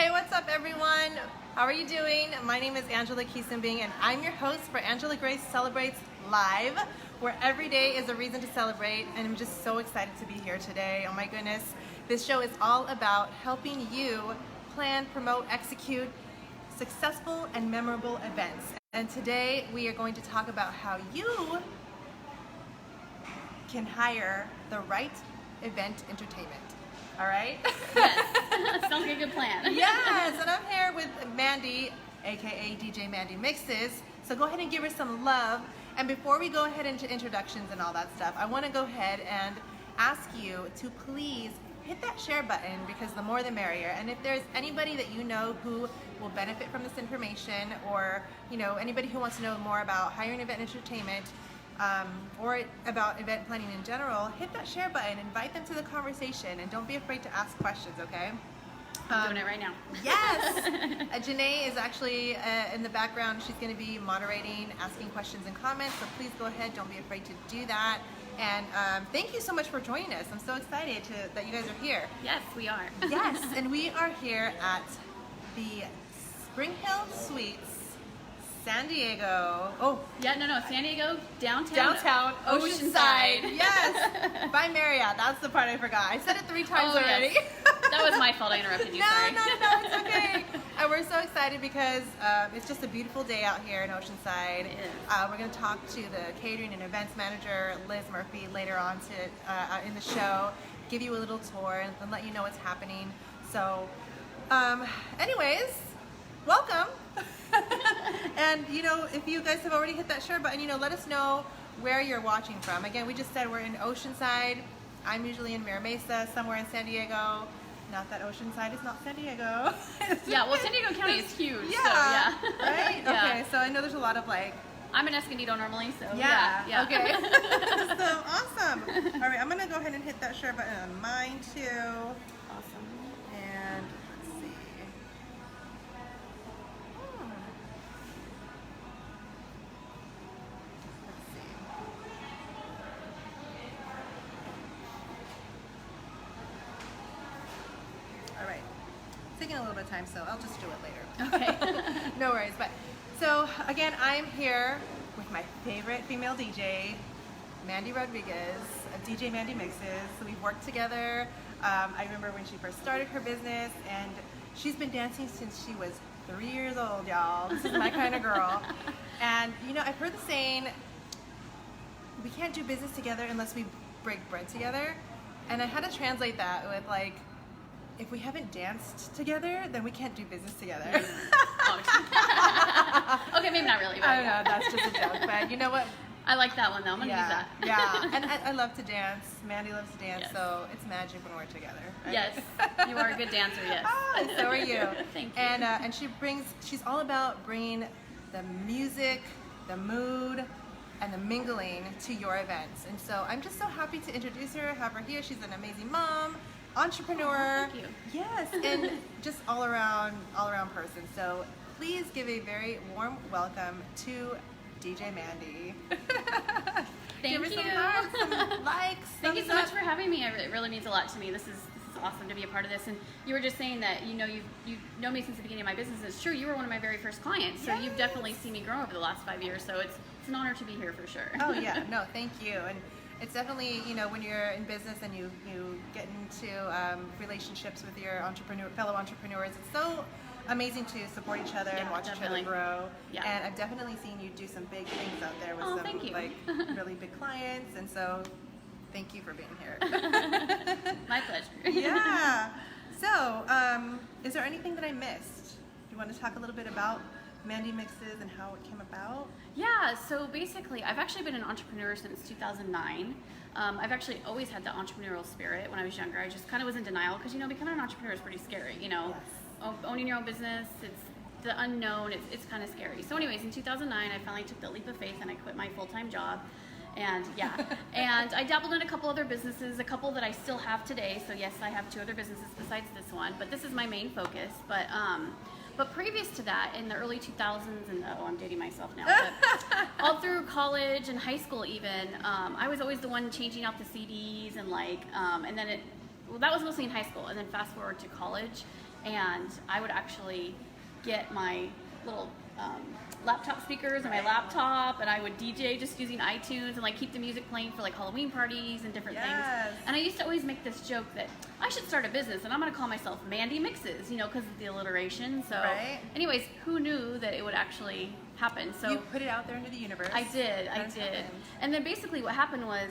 Hey, what's up everyone? How are you doing? My name is Angela Kiesenbing and I'm your host for Angela Grace Celebrates Live, where every day is a reason to celebrate, and I'm just so excited to be here today. Oh my goodness. This show is all about helping you plan, promote, execute successful and memorable events. And today we are going to talk about how you can hire the right event entertainment. All right? Yes. Sounds like a good plan. Yes, and I'm here with Mandy, aka DJ MandyMixes. So go ahead and give her some love. And before we go ahead into introductions and all that stuff, I want to go ahead and ask you to please hit that share button, because the more the merrier. And if there's anybody that you know who will benefit from this information, or anybody who wants to know more about hiring event entertainment, or about event planning in general, hit that share button, invite them to the conversation, and don't be afraid to ask questions, okay? I'm doing it right now. Yes! Janae is actually in the background. She's going to be moderating, asking questions and comments, so please go ahead, don't be afraid to do that. And thank you so much for joining us. I'm so excited that you guys are here. Yes, we are. Yes, and we are here at the Spring Hill Suites, San Diego. Oh, yeah, no, San Diego, downtown, Oceanside. Yes, by Marriott. That's the part I forgot. I said it 3 times already. Yes. That was my fault. I interrupted you. Sorry. No, it's okay. And we're so excited because it's just a beautiful day out here in Oceanside. It is. We're going to talk to the catering and events manager, Liz Murphy, later on in the show, give you a little tour and let you know what's happening. So, anyways, welcome. And if you guys have already hit that share button, let us know where you're watching from. Again, we just said we're in Oceanside. I'm usually in Mira Mesa, somewhere in San Diego. Not that Oceanside is not San Diego. Yeah, well, San Diego County is huge. Yeah. So, yeah. Right? Yeah. Okay, so I know there's a lot of I'm in Escondido normally, so yeah. Okay. Yeah. So awesome. All right, I'm gonna go ahead and hit that share button on mine too. Awesome. And let's see. Let's see. All right. It's taking a little bit of time, so I'll just do it later. Okay. No worries. But so again, I'm here with my favorite female DJ, Mandy Rodriguez of DJ MandyMixes. So we've worked together. I remember when she first started her business, and she's been dancing since she was 3 years old, y'all. This is my kind of girl. And I've heard the saying, we can't do business together unless we break bread together. And I had to translate that with if we haven't danced together, then we can't do business together. Okay, maybe not really. But I don't know, that's just a joke, but you know what? I like that one though. I'm gonna use that. Yeah, and I love to dance. Mandy loves to dance, Yes. So it's magic when we're together. Right? Yes, you are a good dancer. Yes. And so are you. Thank you. And she's all about bringing the music, the mood, and the mingling to your events. And so I'm just so happy to introduce her, have her here. She's an amazing mom, entrepreneur. Oh, thank you. Yes, and just all around person. So please give a very warm welcome to DJ Mandy. Thank Give her you. some hearts, some likes. Thank you so much for having me. It really means a lot to me. This is awesome to be a part of this. And you were just saying that you know me since the beginning of my business. It's true. You were one of my very first clients, so you've definitely seen me grow over the last 5 years. So it's an honor to be here for sure. Oh yeah, no, thank you. And it's definitely when you're in business and you get into relationships with your fellow entrepreneurs, it's so amazing to support each other and watch each other grow. Yeah. And I've definitely seen you do some big things out there with some really big clients, and so thank you for being here. My pleasure. Yeah. So, is there anything that I missed? Do you want to talk a little bit about MandyMixes and how it came about? Yeah, so basically I've actually been an entrepreneur since 2009. I've actually always had the entrepreneurial spirit when I was younger. I just kind of was in denial because becoming an entrepreneur is pretty scary. Yes. Owning your own business, it's the unknown, it's kind of scary. So anyways, in 2009 I finally took the leap of faith and I quit my full-time job. And and I dabbled in a couple other businesses, a couple that I still have today. So yes, I have 2 other businesses besides this one, but this is my main focus. But previous to that, in the early 2000s, and I'm dating myself now, but all through college and high school even, I was always the one changing out the CDs and and then that was mostly in high school, and then fast forward to college, and I would actually get my little laptop speakers and my laptop, and I would DJ just using iTunes and like keep the music playing for like Halloween parties and different things. And I used to always make this joke that I should start a business and I'm going to call myself MandyMixes, you know, because of the alliteration. So anyways, who knew that it would actually happen? So you put it out there into the universe. I did. And then basically what happened was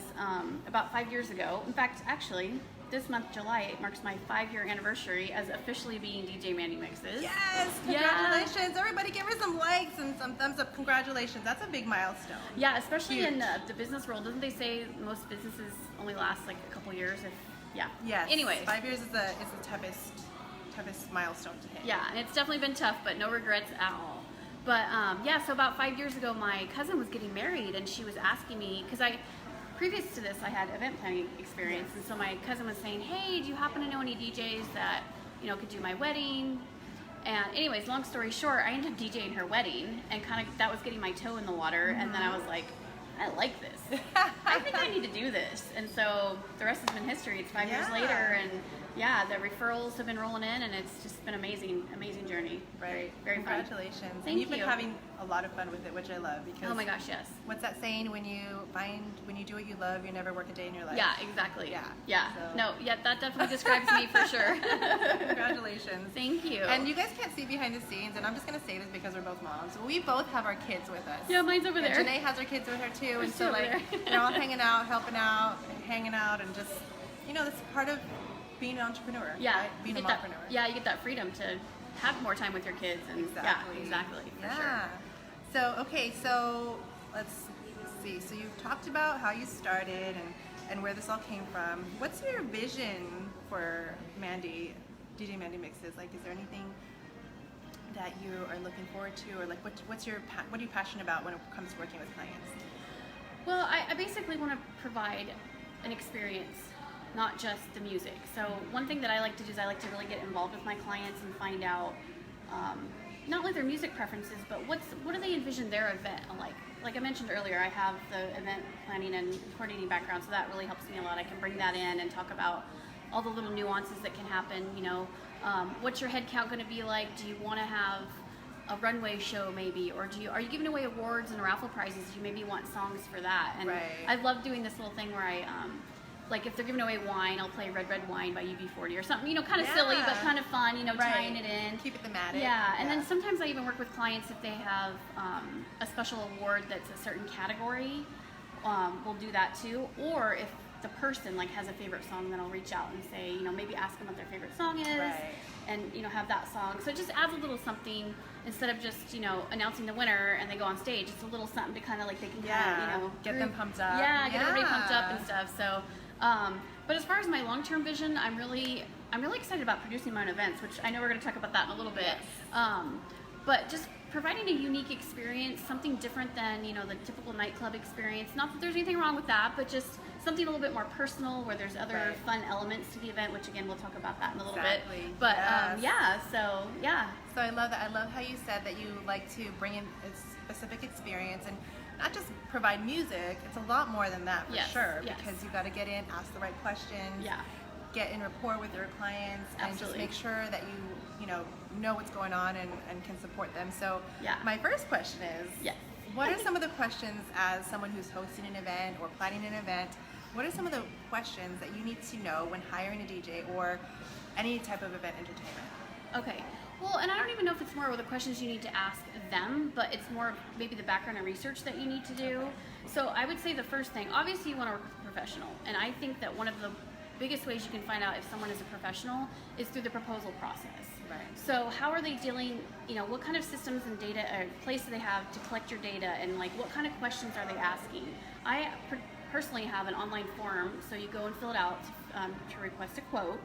about 5 years ago, in fact, actually, this month, July, it marks my 5-year anniversary as officially being DJ MandyMixes. Yes! Congratulations! Everybody give her some likes and some thumbs up. Congratulations. That's a big milestone. Yeah, especially in the business world. Doesn't they say most businesses only last like a couple years? Yes. Anyways. 5 years is the toughest milestone to hit. Yeah, and it's definitely been tough, but no regrets at all. But yeah, so about 5 years ago, my cousin was getting married, and she was asking me, because previous to this, I had event planning experience, and so my cousin was saying, hey, do you happen to know any DJs that, you know, could do my wedding? And anyways, long story short, I ended up DJing her wedding, and kind of that was getting my toe in the water, and then I was like, I like this. I think I need to do this. And so the rest has been history. It's 5 years later, and yeah, the referrals have been rolling in, and it's just been amazing journey. Right. Very fun. Congratulations. Thank and you've you. been having a lot of fun with it, which I love. Because oh my gosh, yes. What's that saying? When you do what you love, you never work a day in your life. Yeah, exactly. Yeah. So. No, yeah, that definitely describes me for sure. Congratulations. Thank you. And you guys can't see behind the scenes, and I'm just going to say this because we're both moms. We both have our kids with us. Yeah, mine's over there. And Janae has her kids with her too, and so like they're all hanging out, helping out, and hanging out, and just, you know, that's part of being an entrepreneur. Yeah, right? Being a mompreneur. Yeah, you get that freedom to have more time with your kids, and exactly. Yeah, exactly. For sure. So okay, so let's see. So you've talked about how you started and where this all came from. What's your vision for Mandy, DJ MandyMixes? Like, is there anything that you are looking forward to, or like what are you passionate about when it comes to working with clients? Well, I basically want to provide an experience, not just the music. So one thing that I like to do is I like to really get involved with my clients and find out not only their music preferences, but what do they envision their event like. Like I mentioned earlier, I have the event planning and coordinating background, so that really helps me a lot. I can bring that in and talk about all the little nuances that can happen. You know, what's your head count going to be like? Do you want to have a runway show maybe, or are you giving away awards and raffle prizes? Do you maybe want songs for that? And I love doing this little thing where I like if they're giving away wine, I'll play Red Red Wine by UB40 or something, you know, kind of silly but kind of fun, you know, tying it in. Keep it thematic. Yeah, and then sometimes I even work with clients if they have a special award that's a certain category, we'll do that too. Or if the person like has a favorite song, then I'll reach out and say, you know, maybe ask them what their favorite song is, and you know, have that song. So it just adds a little something instead of just, you know, announcing the winner and they go on stage. It's a little something to kind of like they can kind of, you know, get them pumped up. Yeah, get everybody pumped up and stuff. So, but as far as my long-term vision, I'm really excited about producing my own events, which I know we're going to talk about that in a little bit. But just providing a unique experience, something different than, you know, the typical nightclub experience. Not that there's anything wrong with that, but just something a little bit more personal where there's other fun elements to the event, which again, we'll talk about that in a little bit. But So I love that. I love how you said that you like to bring in a specific experience and not just provide music. It's a lot more than that for sure, because you got to get in, ask the right questions, get in rapport with your clients, and just make sure that you know what's going on and can support them. So my first question is, what are some of the questions as someone who's hosting an event or planning an event? What are some of the questions that you need to know when hiring a DJ or any type of event entertainment? Okay. Well, and I don't even know if it's more of the questions you need to ask them, but it's more maybe the background and research that you need to do. So I would say the first thing, obviously you want to work with a professional, and I think that one of the biggest ways you can find out if someone is a professional is through the proposal process. So how are they dealing, you know, what kind of systems and data or place do they have to collect your data, and like what kind of questions are they asking? I personally have an online form, so you go and fill it out to request a quote.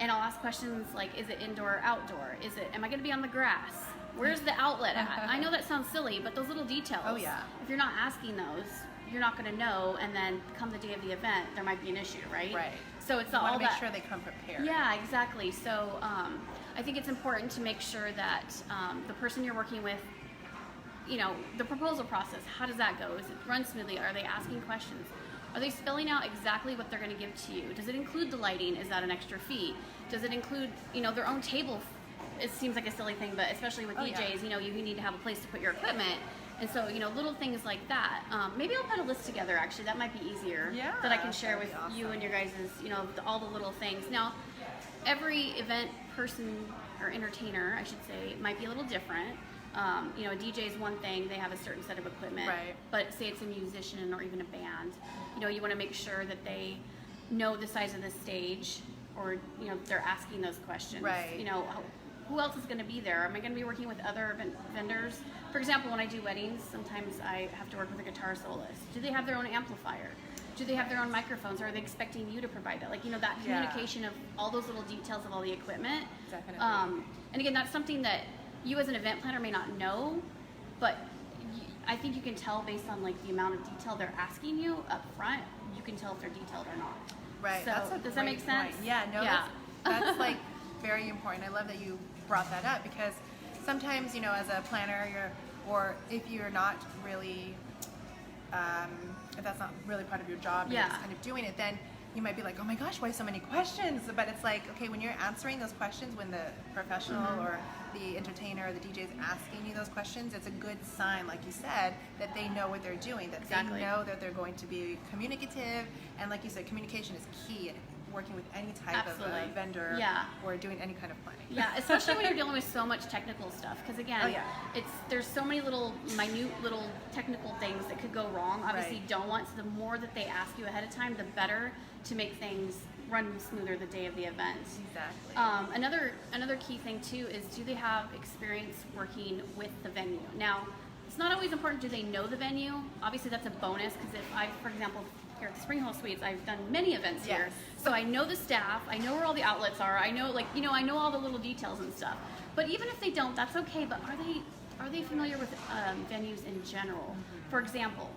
And I'll ask questions like, is it indoor or outdoor? Am I going to be on the grass? Where's the outlet at? I know that sounds silly, but those little details, if you're not asking those, you're not going to know, and then come the day of the event, there might be an issue, right? So it's all that. Make sure they come prepared. Yeah, exactly. So I think it's important to make sure that the person you're working with, you know, the proposal process, how does that go? Is it run smoothly? Are they asking questions? Are they spelling out exactly what they're going to give to you? Does it include the lighting? Is that an extra fee? Does it include, you know, their own table it seems like a silly thing, but especially with DJs, you know, you need to have a place to put your equipment. And so, you know, little things like that. Maybe I'll put a list together, actually. That might be easier. Yeah, that I can share with awesome. you and your guys', you know, all the little things. Now, every event person or entertainer, I should say, might be a little different. You know, a DJ is one thing, they have a certain set of equipment. Right. But say it's a musician or even a band, you know, you want to make sure that they know the size of the stage, or, you know, they're asking those questions. Right. You know, who else is going to be there? Am I going to be working with other vendors? For example, when I do weddings, sometimes I have to work with a guitar soloist. Do they have their own amplifier? Do they have their own microphones? Or are they expecting you to provide that? Like, you know, that communication of all those little details of all the equipment. Definitely. And again, that's something that you as an event planner may not know, but I think you can tell based on like the amount of detail they're asking you up front. You can tell if they're detailed or not. Right. So does that make sense? Point. Yeah. No. Yeah. That's like very important. I love that you brought that up, because sometimes, you know, as a planner, or if you're not really, if that's not really part of your job, you're just kind of doing it, then you might be like, oh my gosh, why so many questions? But it's like, okay, when you're answering those questions, when the professional or the entertainer or the DJ is asking you those questions, it's a good sign, like you said, that they know what they're doing, that they know that they're going to be communicative, and like you said, communication is key in working with any type of vendor or doing any kind of planning. Yeah, especially when you're dealing with so much technical stuff, because again, there's so many little minute little technical things that could go wrong. Obviously, you don't want, so the more that they ask you ahead of time, the better to make things run smoother the day of the event. Exactly. Another key thing too is, do they have experience working with the venue? Now, it's not always important, do they know the venue? Obviously that's a bonus, because if I, for example, here at the Spring Hill Suites, I've done many events here, so I know the staff, I know where all the outlets are, I know, like, you know, I know all the little details and stuff. But even if they don't, that's okay. But are they familiar with venues in general? For example,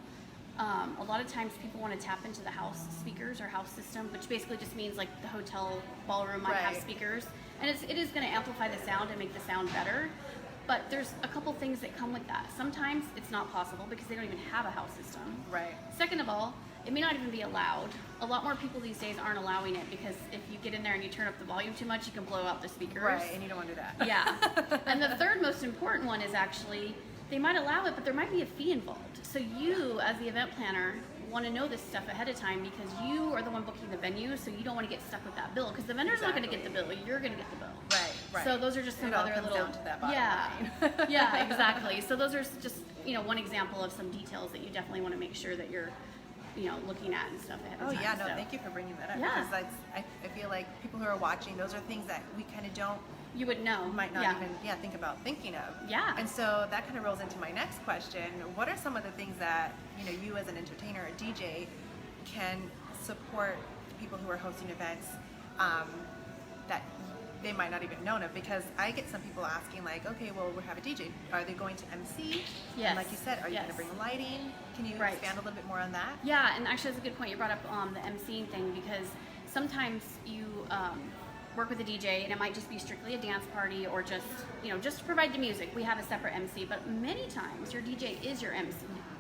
a lot of times people want to tap into the house speakers or house system, which basically just means like the hotel ballroom might have speakers, and it is going to amplify the sound and make the sound better. But there's a couple things that come with that. Sometimes it's not possible because they don't even have a house system. Right. Second of all, it may not even be allowed. A lot more people these days aren't allowing it, because if you get in there and you turn up the volume too much, you can blow out the speakers. Right, and you don't want to do that. Yeah. And the third most important one is actually, they might allow it, but there might be a fee involved. So you, as the event planner, want to know this stuff ahead of time, because you are the one booking the venue, so you don't want to get stuck with that bill, because the vendor's not going to get the bill, you're going to get the bill. Right. So those are just some other little, down to that bottom line. Yeah, exactly. So those are just, you know, one example of some details that you definitely want to make sure that you're, you know, looking at and stuff ahead of time. Oh yeah, no, thank you for bringing that up, because I feel like people who are watching, those are things that we kind of don't, you would know, might not even think about thinking of. Yeah. And so that kind of rolls into my next question. What are some of the things that, you know, you as an entertainer or DJ can support people who are hosting events that they might not even know of? Because I get some people asking, like, okay, well, we have a DJ. Are they going to MC? Yes. And like you said, are you going to bring lighting? Can you expand a little bit more on that? Yeah, and actually that's a good point. You brought up the MCing thing, because sometimes you work with a DJ and it might just be strictly a dance party, or just, you know, just to provide the music. We have a separate MC, but many times your DJ is your MC.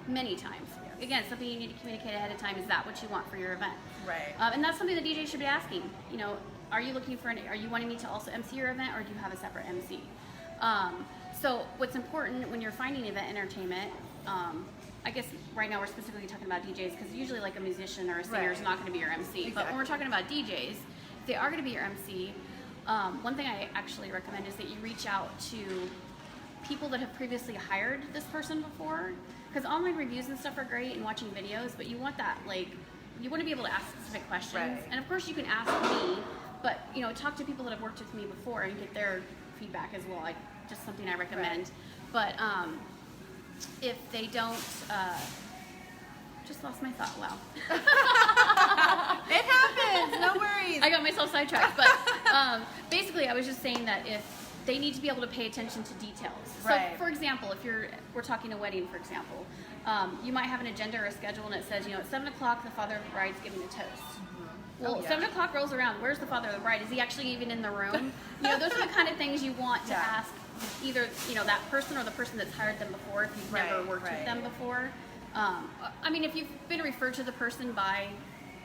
Many times. Again, something you need to communicate ahead of time. Is that what you want for your event? Right. And that's something the DJ should be asking. You know, are you looking for are you wanting me to also MC your event, or do you have a separate MC? So what's important when you're finding event entertainment, I guess right now we're specifically talking about DJs, because usually like a musician or a singer is not going to be your MC. But when we're talking about DJs, if they are going to be your MC, one thing I actually recommend is that you reach out to people that have previously hired this person before, because online reviews and stuff are great and watching videos, but you want that, like, you want to be able to ask specific questions. And of course you can ask me, but, you know, talk to people that have worked with me before and get their feedback as well. Just something I recommend. But if they don't, just lost my thought. Wow. It happens. No worries. I got myself sidetracked. But basically, I was just saying that if they need to be able to pay attention to details. So, for example, if we're talking a wedding, for example, you might have an agenda or a schedule, and it says, you know, at 7 o'clock, the father of the bride's giving a toast. Well, 7 o'clock rolls around. Where's the father of the bride? Is he actually even in the room? You know, those are the kind of things you want to ask either, you know, that person or the person that's hired them before, if you've never worked with them before. I mean, if you've been referred to the person by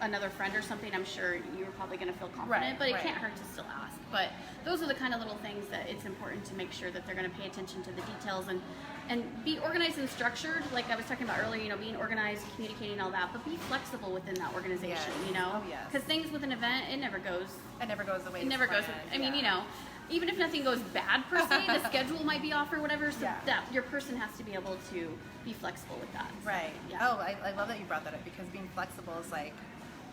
another friend or something, I'm sure you're probably going to feel confident, Right, but it right. can't hurt to still ask. But those are the kind of little things that it's important to make sure that they're going to pay attention to the details and be organized and structured. Like I was talking about earlier, you know, being organized, communicating, all that, but be flexible within that organization, Yes. you know? Oh, yes. Because things with an event, it never goes the way it never goes. I mean, you know, even if nothing goes bad per se, the schedule might be off or whatever. So Yeah. that your person has to be able to be flexible with that. So, Right. Yeah. Oh, I love that you brought that up, because being flexible is like,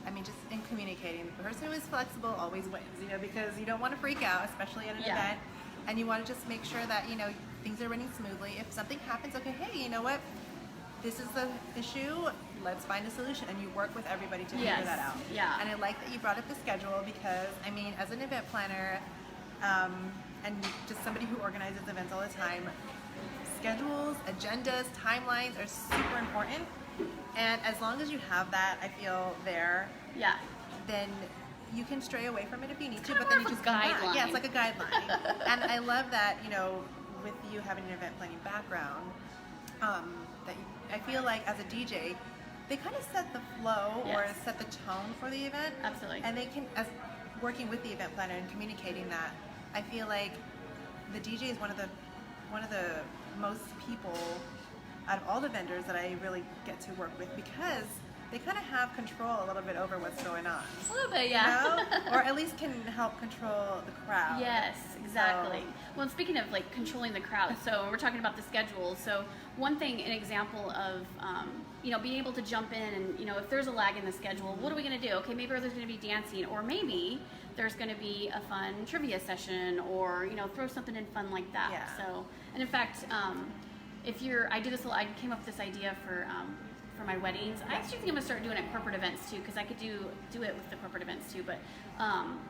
I mean, just in communicating, the person who is flexible always wins, you know, because you don't want to freak out, especially at an Yeah. event, and you want to just make sure that, you know, things are running smoothly. If something happens, okay, hey, you know what? This is the issue. Let's find a solution, and you work with everybody to figure Yes. that out. Yeah. And I like that you brought up the schedule, because I mean, as an event planner, and just somebody who organizes events all the time, schedules, agendas, timelines are super important. And as long as you have that, I feel there, Yeah. then you can stray away from it if you need to, kinda but then you more of a just come back. guideline. Yeah, it's like a guideline. And I love that, you know, with you having an event planning background, that I feel like as a DJ, they kind of set the flow or Yes. set the tone for the event. Absolutely. And they can, as working with the event planner and communicating that, I feel like the DJ is one of the most people out of all the vendors that I really get to work with, because they kind of have control a little bit over what's going on. A little bit, yeah. You know? Or at least can help control the crowd. Yes, exactly. So- Well, and speaking of like controlling the crowd, so we're talking about the schedule. So one thing, an example of, you know, being able to jump in and, you know, if there's a lag in the schedule, what are we going to do? Okay, maybe there's going to be dancing, or maybe there's going to be a fun trivia session, or, you know, throw something in fun like that. Yeah. So, and in fact, if you're, I do this, I came up with this idea for my weddings. I actually think I'm gonna start doing it at corporate events too, because I could do it with the corporate events too. But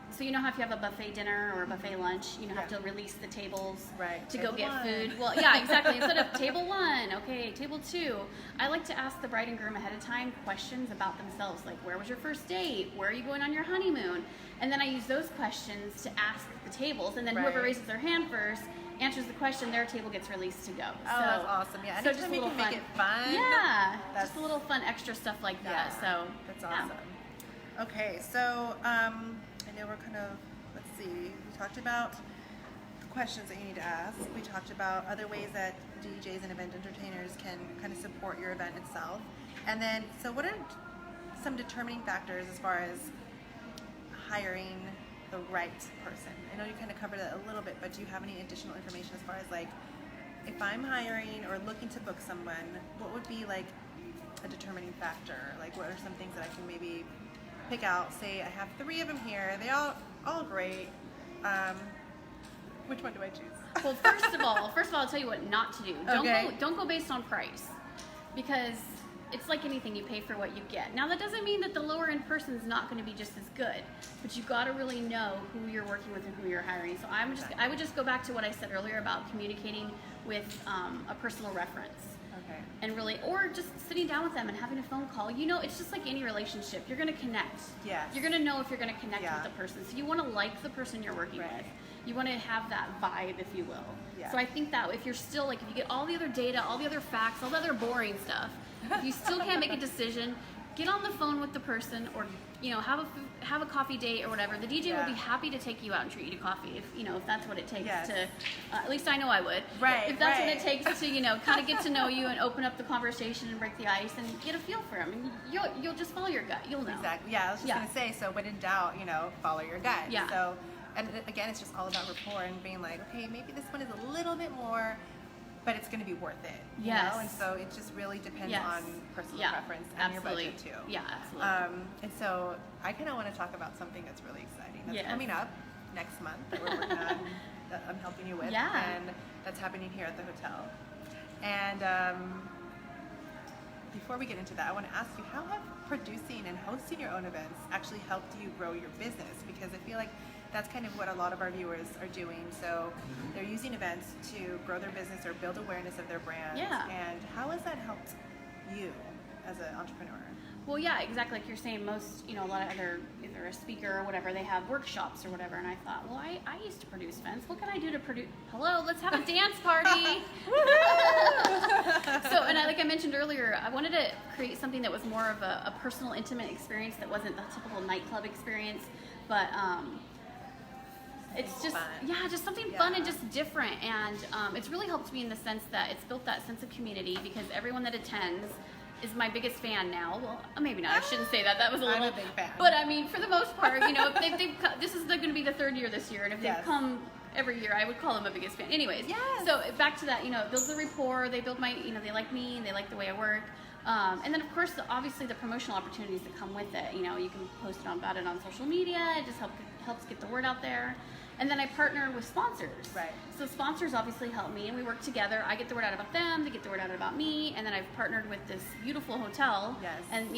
so you know how if you have a buffet dinner or a buffet lunch, you know, have to release the tables Right. to Table go get one. food. Well, yeah, exactly. Instead of table one, okay, table two. I like to ask the bride and groom ahead of time questions about themselves, like where was your first date, where are you going on your honeymoon, and then I use those questions to ask the tables, and then whoever Right. raises their hand first answers the question, their table gets released to go. Oh, that's awesome. Yeah, so anytime just a you little can fun. make it fun. Yeah, that's- just a little fun extra stuff like that. Yeah, So that's yeah. awesome. Okay, so I know we're kind of, let's see, we talked about the questions that you need to ask. We talked about other ways that DJs and event entertainers can kind of support your event itself. And then, so what are some determining factors as far as hiring the right person? I know you kind of covered that a little bit, but do you have any additional information as far as like, if I'm hiring or looking to book someone, what would be like a determining factor? Like, what are some things that I can maybe pick out? Say I have 3 of them here. They all great. Which one do I choose? Well, first of all, I'll tell you what not to do. Okay. Don't go based on price, because it's like anything, you pay for what you get. Now that doesn't mean that the lower end person is not going to be just as good, but you got to really know who you're working with and who you're hiring. So I would just go back to what I said earlier about communicating with a personal reference. Okay. And really, or just sitting down with them and having a phone call. You know, it's just like any relationship. You're going to connect. Yes. You're going to know if you're going to connect Yeah. with the person. So you want to like the person you're working Right. with. You want to have that vibe, if you will. Yeah. So I think that if you're still like, if you get all the other data, all the other facts, all the other boring stuff, if you still can't make a decision, get on the phone with the person, or you know, have a coffee date or whatever. The DJ Yeah. will be happy to take you out and treat you to coffee, if that's what it takes Yes. to. At least I know I would. Right, If that's right. what it takes to kind of get to know you and open up the conversation and break the ice and get a feel for them, and you'll just follow your gut. You'll know. Exactly. Yeah, I was just Yeah. gonna say. So when in doubt, follow your gut. Yeah. So, and again, it's just all about rapport and being like, okay, maybe this one is a little bit more, but it's going to be worth it. You Yes. know? And so it just really depends Yes. on personal Yeah, preference and absolutely. your budget too. Yeah, absolutely. And so I kind of want to talk about something that's really exciting that's Yes. coming up next month that we're working on, that I'm helping you with, Yeah. and that's happening here at the hotel. And before we get into that, I want to ask you, how have producing and hosting your own events actually helped you grow your business? Because I feel like that's kind of what a lot of our viewers are doing. So they're using events to grow their business or build awareness of their brand. Yeah. And how has that helped you as an entrepreneur? Well, yeah, exactly. Like you're saying, most, a lot of other, either a speaker or whatever, they have workshops or whatever. And I thought, well, I used to produce events. What can I do to produce? Hello, let's have a dance party. So, and like I mentioned earlier, I wanted to create something that was more of a personal, intimate experience that wasn't the typical nightclub experience, but it's just, fun. just something fun and just different. And it's really helped me in the sense that it's built that sense of community, because everyone that attends is my biggest fan now. Well, maybe not. I shouldn't say that. That was a little. I'm a big fan. But I mean, for the most part, if they've this is going to be the third year this year, and if they've come every year, I would call them a biggest fan. Anyways, so back to that, it builds the rapport. They build my, they like me, and they like the way I work. And then of course, obviously the promotional opportunities that come with it. You can post about it on social media. It just helps get the word out there. And then I partner with sponsors. Right. So sponsors obviously help me, and we work together. I get the word out about them, they get the word out about me, and then I've partnered with this beautiful hotel. Yes. And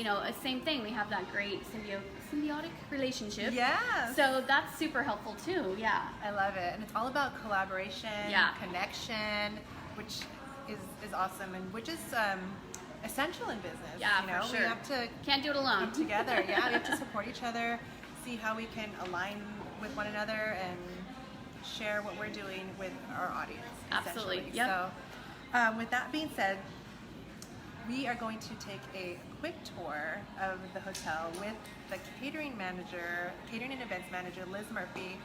same thing. We have that great symbiotic relationship. Yeah. So that's super helpful too. Yeah. I love it, and it's all about collaboration, connection, which is awesome, and which is essential in business. Yeah, for sure. We have to can't do it alone. come together. Yeah, we have to support each other, see how we can align with one another, and share what we're doing with our audience. Absolutely. Yep. So, with that being said, we are going to take a quick tour of the hotel with the catering and events manager, Liz Murphy.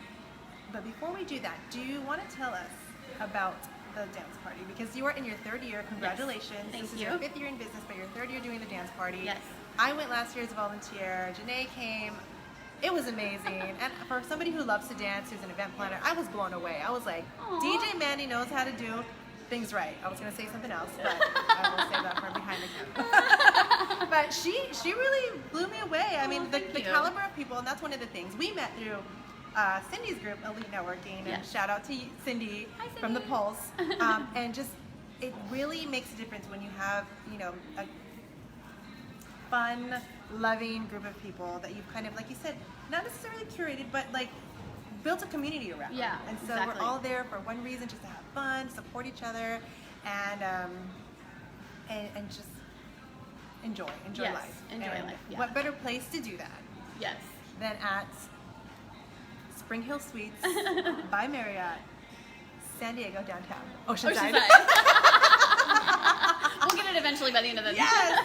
But before we do that, do you want to tell us about the dance party? Because you are in your third year. Congratulations. Yes. Thank This is you. your 5th year in business, but your 3rd year doing the dance party. Yes. I went last year as a volunteer. Janae came. It was amazing. And for somebody who loves to dance, who's an event planner, I was blown away. I was like, Aww. DJ Mandy knows how to do things right. I was going to say something else, but I will save that for behind the camera. But she really blew me away. I mean, the caliber of people, and that's one of the things. We met through Cindy's group, Elite Networking, and shout out to Cindy, from the Pulse. And just, it really makes a difference when you have, a fun, loving group of people that you've kind of, like you said, not necessarily curated, but like built a community around. Yeah, and so exactly. we're all there for one reason, just to have fun, support each other, and just enjoy life. Enjoy life. Yeah. What better place to do that? Yes. Than at Spring Hill Suites by Marriott, San Diego, downtown. Oceanside. We'll get it eventually by the end of the Yes.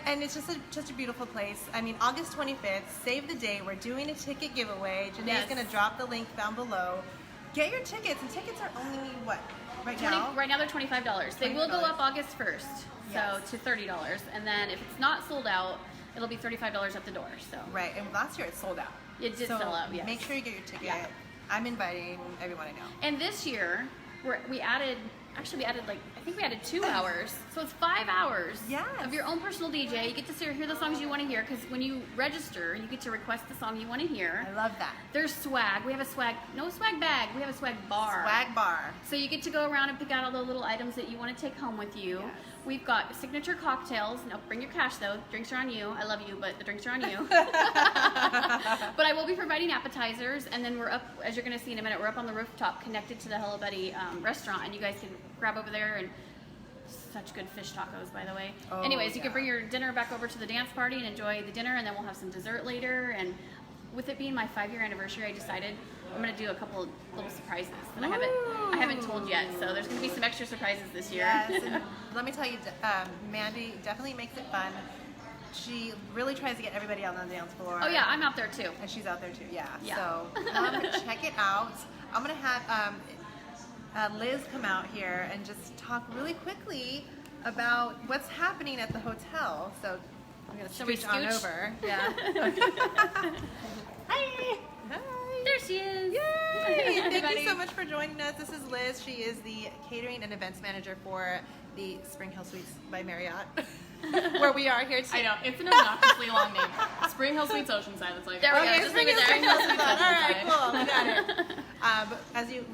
And it's just such a beautiful place. I mean, August 25th, save the date. We're doing a ticket giveaway. Janae's going to drop the link down below. Get your tickets, and tickets are only what now? Right now they're $25. They will go up August 1st, so to $30, and then if it's not sold out, it'll be $35 at the door. So right, and last year it sold out. It did sell out. Yes. Make sure you get your ticket. Yeah. I'm inviting everyone I know. And this year we added 2 hours, so it's 5 hours of your own personal DJ. You get to hear the songs you want to hear, because when you register, you get to request the song you want to hear. I love that. There's swag. We have no swag bag. We have a swag bar. Swag bar. So you get to go around and pick out all the little items that you want to take home with you. Yes. We've got signature cocktails. Now bring your cash though. Drinks are on you. I love you, but the drinks are on you. But I will be providing appetizers, and then we're up, as you're going to see in a minute, we're up on the rooftop connected to the Hello Buddy restaurant, and you guys can grab over there, and such good fish tacos, by the way. Anyways, you can bring your dinner back over to the dance party and enjoy the dinner, and then we'll have some dessert later. And with it being my 5-year anniversary, I decided I'm going to do a couple little surprises that I haven't told yet. So there's going to be some extra surprises this year. Yes, and let me tell you, Mandy definitely makes it fun. She really tries to get everybody out on the dance floor. Oh yeah, I'm out there too. And she's out there too, yeah. Yeah. So check it out. I'm going to have Liz come out here and just talk really quickly about what's happening at the hotel. So I'm going to scooch on over. Yeah. Hi. Hi. There she is. Yay! Thank you so much for joining us. This is Liz. She is the catering and events manager for the Spring Hill Suites by Marriott, where we are here today. I know, it's an obnoxiously long name. Spring Hill Suites Oceanside. It's like, there we go. Just leave it there. Spring Hill Suites All right, Oceanside. cool. We got it.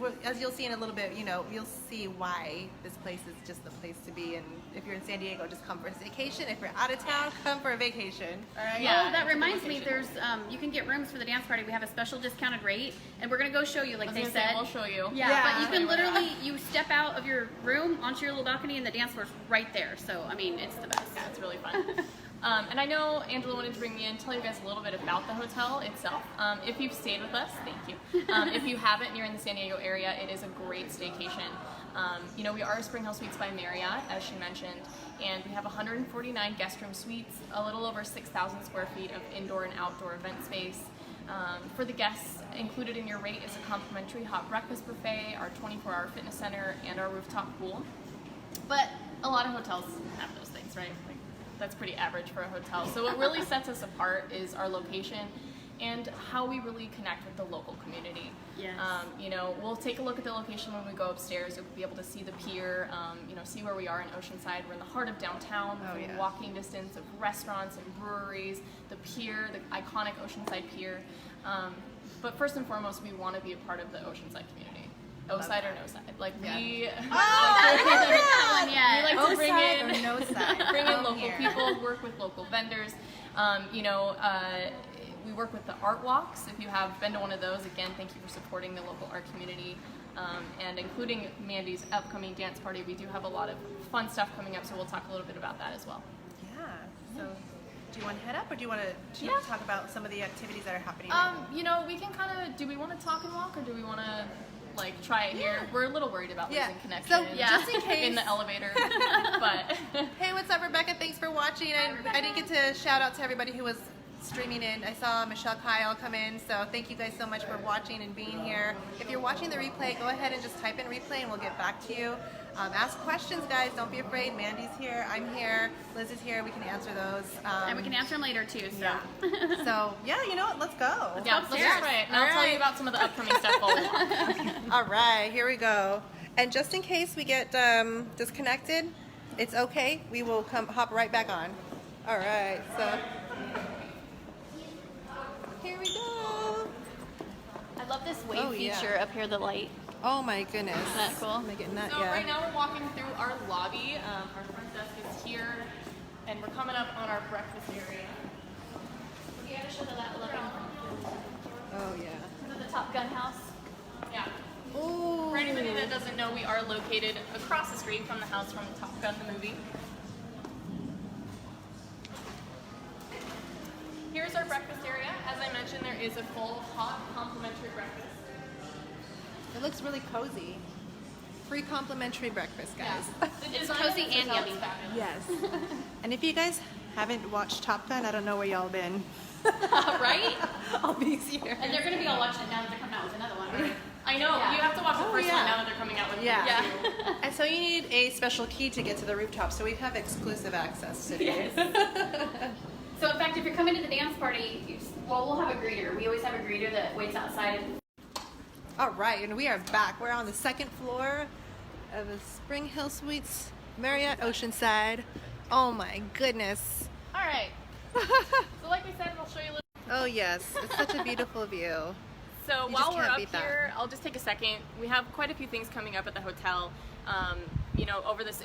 But as you'll see in a little bit, you'll see why this place is just the place to be. And if you're in San Diego, just come for a vacation. If you're out of town, come for a vacation. All right. Yeah, that reminds me. There's you can get rooms for the dance party. We have a special discounted rate, and we're gonna go show you, like they said. We'll show you. Yeah, but you can literally step out of your room onto your little balcony, and the dance floor's right there. So I mean, it's the best. Yeah, it's really fun. And I know Angela wanted to bring me in, tell you guys a little bit about the hotel itself. If you've stayed with us, thank you. If you haven't and you're in the San Diego area, it is a great staycation. You know, we are Spring Hill Suites by Marriott, as she mentioned, and we have 149 guest room suites, a little over 6,000 square feet of indoor and outdoor event space. For the guests, included in your rate is a complimentary hot breakfast buffet, our 24-hour fitness center, and our rooftop pool. But a lot of hotels have those things, right? Like, that's pretty average for a hotel. So what really sets us apart is our location and how we really connect with the local community. Yes. You know, we'll take a look at the location when we go upstairs. You'll be able to see the pier, you know, see where we are in Oceanside. We're in the heart of downtown, within walking distance of restaurants and breweries, the pier, the iconic Oceanside pier. But first and foremost, we want to be a part of the Oceanside community. O-side or no side. Like we like to bring in no side. bring in local people, work with local vendors. You know, we work with the art walks. If you have been to one of those, again, thank you for supporting the local art community. And including Mandy's upcoming dance party, we do have a lot of fun stuff coming up, so we'll talk a little bit about that as well. Yeah. So, do you want to head up, or do you want to talk about some of the activities that are happening? You know, we can kind of. Do we want to talk and walk, or do we want to like try it here? We're a little worried about losing connection. So just in case in the elevator, but hey, what's up, Rebecca? Thanks for watching. I didn't get to shout out to everybody who was streaming in. I saw Michelle Kyle come in, so thank you guys so much for watching and being here. If you're watching the replay, go ahead and just type in replay and we'll get back to you. Ask questions, guys. Don't be afraid. Mandy's here. I'm here. Liz is here. We can answer those. And we can answer them later too. So. Yeah. So yeah, you know what? Let's go. Let's try it. And I'll tell you about some of the upcoming stuff while we walk. All right, here we go. And just in case we get disconnected, it's okay. We will hop right back on. All right, so here we go. I love this wave feature up here, the light. Oh my goodness. Isn't that cool? Am I getting that? So right now we're walking through our lobby. Our front desk is here, and we're coming up on our breakfast area. You gotta show that look. Oh yeah. This is the Top Gun house. Yeah. Ooh. For anybody that doesn't know, we are located across the street from the house from Top Gun the movie. Here's our breakfast area. As I mentioned, there is a full hot complimentary breakfast. It looks really cozy. Free complimentary breakfast, guys. Yeah. It's cozy and yummy. Yes. And if you guys haven't watched Top Gun, I don't know where y'all been. Right? All these years. And they're gonna be all watching it now that they're coming out with another one, right? I know. Yeah. You have to watch the first one now that they're coming out with Yeah. And so you need a special key to get to the rooftop, so we have exclusive access today. So in fact, if you're coming to the dance party, we'll have a greeter. We always have a greeter that waits outside. All right, and we are back. We're on the second floor of the Spring Hill Suites Marriott Oceanside. Oh my goodness. All right. So like we said, we'll show you a little. Oh yes, it's such a beautiful view. So You while just we're can't up beat that. here, I'll just take a second. We have quite a few things coming up at the hotel. You know, over this.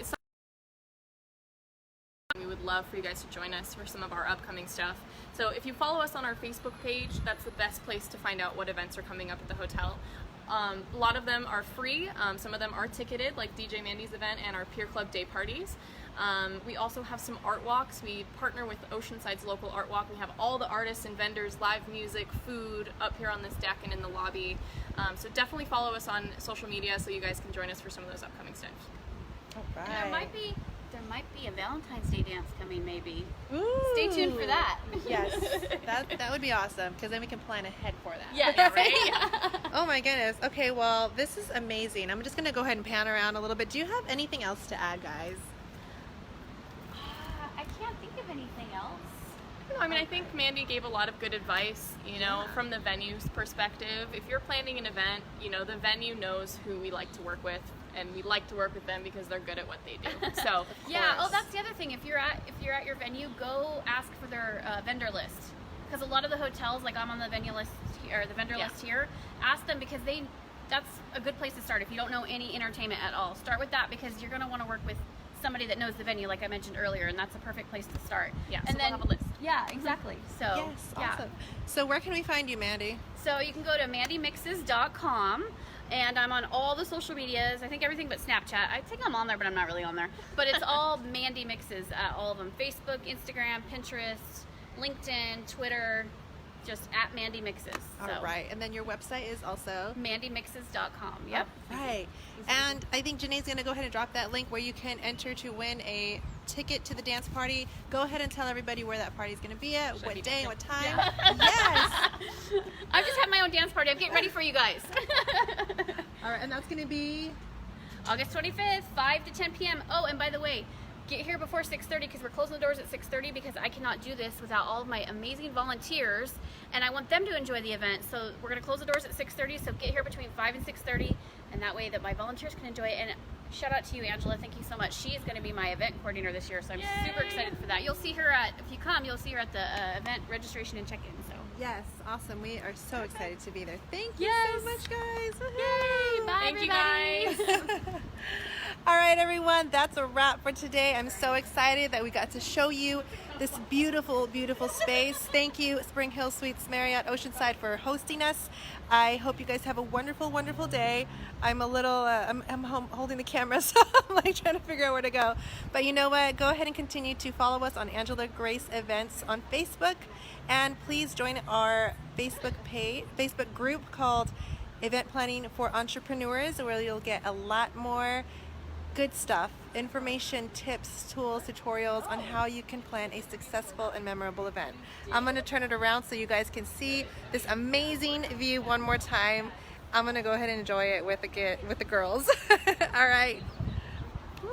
We would love for you guys to join us for some of our upcoming stuff. So if you follow us on our Facebook page, that's the best place to find out what events are coming up at the hotel. A lot of them are free. Some of them are ticketed, like DJ Mandy's event and our Pier Club day parties. We also have some art walks. We partner with Oceanside's local art walk. We have all the artists and vendors, live music, food up here on this deck and in the lobby. So definitely follow us on social media so you guys can join us for some of those upcoming stuff. All right. There might be a Valentine's Day dance coming, maybe. Ooh. Stay tuned for that. Yes, that would be awesome, because then we can plan ahead for that. Yeah, right? Oh my goodness. Okay, well, this is amazing. I'm just going to go ahead and pan around a little bit. Do you have anything else to add, guys? I can't think of anything else. No, I mean, I think Mandy gave a lot of good advice, you know, from the venue's perspective. If you're planning an event, you know, the venue knows who we like to work with, and we like to work with them because they're good at what they do. So, yeah. Oh, that's the other thing. If you're at your venue, go ask for their vendor list, because a lot of the hotels, like I'm on the venue list or the vendor list here, ask them, because that's a good place to start. If you don't know any entertainment at all, start with that, because you're going to want to work with somebody that knows the venue, like I mentioned earlier, and that's a perfect place to start. Yeah, and so we'll have a list. Yeah, exactly. So Yes, awesome. So where can we find you, Mandy? So you can go to MandyMixes.com. And I'm on all the social medias. I think everything but Snapchat. I think I'm on there, but I'm not really on there. But it's all MandyMixes, all of them. Facebook, Instagram, Pinterest, LinkedIn, Twitter, just at MandyMixes. So. All right, and then your website is also MandyMixes.com. Yep. Right. And I think Janae's going to go ahead and drop that link where you can enter to win a ticket to the dance party. Go ahead and tell everybody where that party is going to be at, what day, what time. Yeah. Yes. I've just had my own dance party. I'm getting ready for you guys. All right, and that's going to be August 25th, 5 to 10 p.m. Oh, and by the way, get here before 6:30 because we're closing the doors at 6:30 because I cannot do this without all of my amazing volunteers, and I want them to enjoy the event. So we're going to close the doors at 6:30, so get here between 5 and 6:30, and that way that my volunteers can enjoy it. And shout out to you, Angela. Thank you so much. She is going to be my event coordinator this year, so I'm super excited for that. You'll see her if you come, you'll see her at the event registration and check-in. So. Yes, awesome. We are so excited to be there. Thank you Yes. so much, guys. Yay! Bye, Thank you, everybody. guys. All right, everyone, that's a wrap for today. I'm so excited that we got to show you this beautiful, beautiful space. Thank you, Spring Hill Suites Marriott Oceanside, for hosting us. I hope you guys have a wonderful, wonderful day. I'm a little, I'm holding the camera, so I'm like trying to figure out where to go. But you know what? Go ahead and continue to follow us on Angela Grace Events on Facebook. And please join our Facebook group called Event Planning for Entrepreneurs, where you'll get a lot more good stuff, information, tips, tools, tutorials on how you can plan a successful and memorable event. I'm going to turn it around so you guys can see this amazing view one more time. I'm going to go ahead and enjoy it with the girls. All right. Woo.